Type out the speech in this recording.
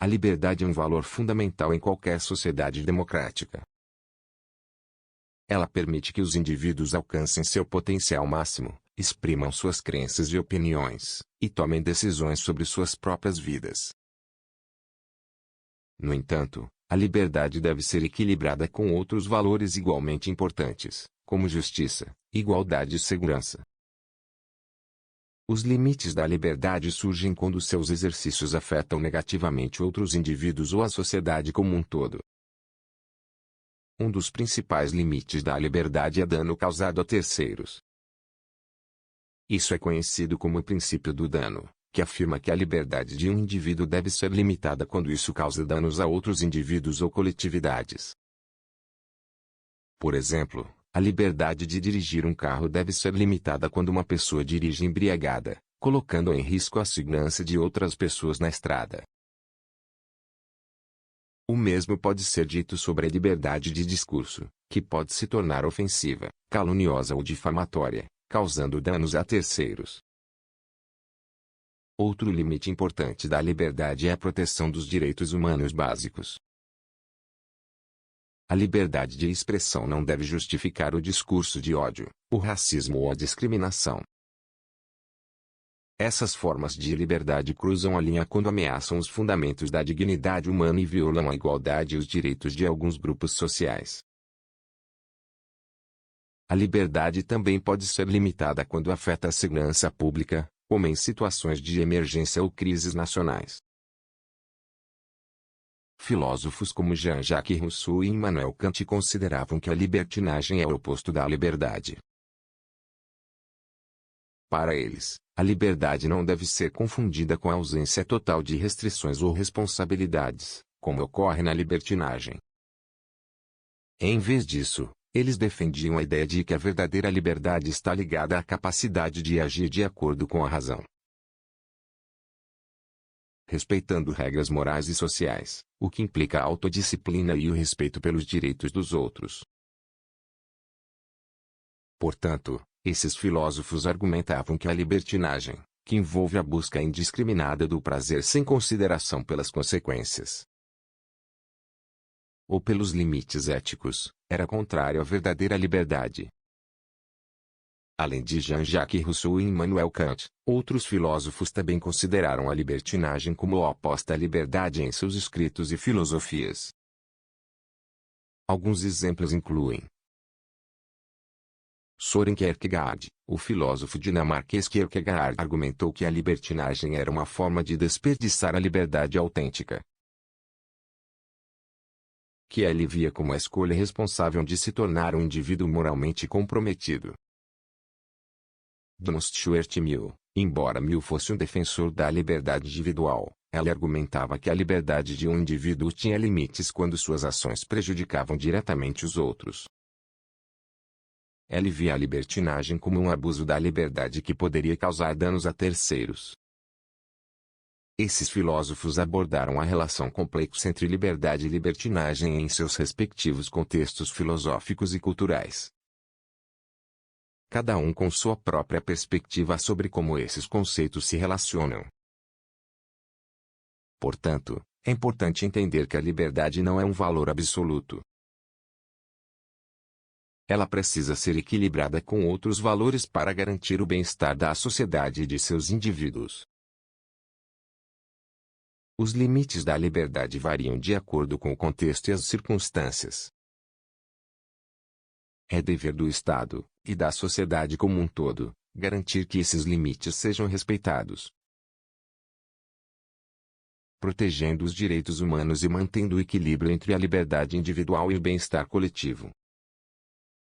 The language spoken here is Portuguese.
A liberdade é um valor fundamental em qualquer sociedade democrática. Ela permite que os indivíduos alcancem seu potencial máximo, exprimam suas crenças e opiniões, e tomem decisões sobre suas próprias vidas. No entanto, a liberdade deve ser equilibrada com outros valores igualmente importantes, como justiça, igualdade e segurança. Os limites da liberdade surgem quando seus exercícios afetam negativamente outros indivíduos ou a sociedade como um todo. Um dos principais limites da liberdade é dano causado a terceiros. Isso é conhecido como o princípio do dano, que afirma que a liberdade de um indivíduo deve ser limitada quando isso causa danos a outros indivíduos ou coletividades. Por exemplo, a liberdade de dirigir um carro deve ser limitada quando uma pessoa dirige embriagada, colocando em risco a segurança de outras pessoas na estrada. O mesmo pode ser dito sobre a liberdade de discurso, que pode se tornar ofensiva, caluniosa ou difamatória, causando danos a terceiros. Outro limite importante da liberdade é a proteção dos direitos humanos básicos. A liberdade de expressão não deve justificar o discurso de ódio, o racismo ou a discriminação. Essas formas de liberdade cruzam a linha quando ameaçam os fundamentos da dignidade humana e violam a igualdade e os direitos de alguns grupos sociais. A liberdade também pode ser limitada quando afeta a segurança pública, como em situações de emergência ou crises nacionais. Filósofos como Jean-Jacques Rousseau e Immanuel Kant consideravam que a libertinagem é o oposto da liberdade. Para eles, a liberdade não deve ser confundida com a ausência total de restrições ou responsabilidades, como ocorre na libertinagem. Em vez disso, eles defendiam a ideia de que a verdadeira liberdade está ligada à capacidade de agir de acordo com a razão, respeitando regras morais e sociais, o que implica a autodisciplina e o respeito pelos direitos dos outros. Portanto, esses filósofos argumentavam que a libertinagem, que envolve a busca indiscriminada do prazer sem consideração pelas consequências ou pelos limites éticos, era contrário à verdadeira liberdade. Além de Jean-Jacques Rousseau e Immanuel Kant, outros filósofos também consideraram a libertinagem como oposta à liberdade em seus escritos e filosofias. Alguns exemplos incluem Søren Kierkegaard, o filósofo dinamarquês Kierkegaard argumentou que a libertinagem era uma forma de desperdiçar a liberdade autêntica, que ele via como a escolha responsável de se tornar um indivíduo moralmente comprometido. John Stuart Mill, embora Mill fosse um defensor da liberdade individual, ele argumentava que a liberdade de um indivíduo tinha limites quando suas ações prejudicavam diretamente os outros. Ele via a libertinagem como um abuso da liberdade que poderia causar danos a terceiros. Esses filósofos abordaram a relação complexa entre liberdade e libertinagem em seus respectivos contextos filosóficos e culturais. Cada um com sua própria perspectiva sobre como esses conceitos se relacionam. Portanto, é importante entender que a liberdade não é um valor absoluto. Ela precisa ser equilibrada com outros valores para garantir o bem-estar da sociedade e de seus indivíduos. Os limites da liberdade variam de acordo com o contexto e as circunstâncias. É dever do Estado, e da sociedade como um todo, garantir que esses limites sejam respeitados, protegendo os direitos humanos e mantendo o equilíbrio entre a liberdade individual e o bem-estar coletivo.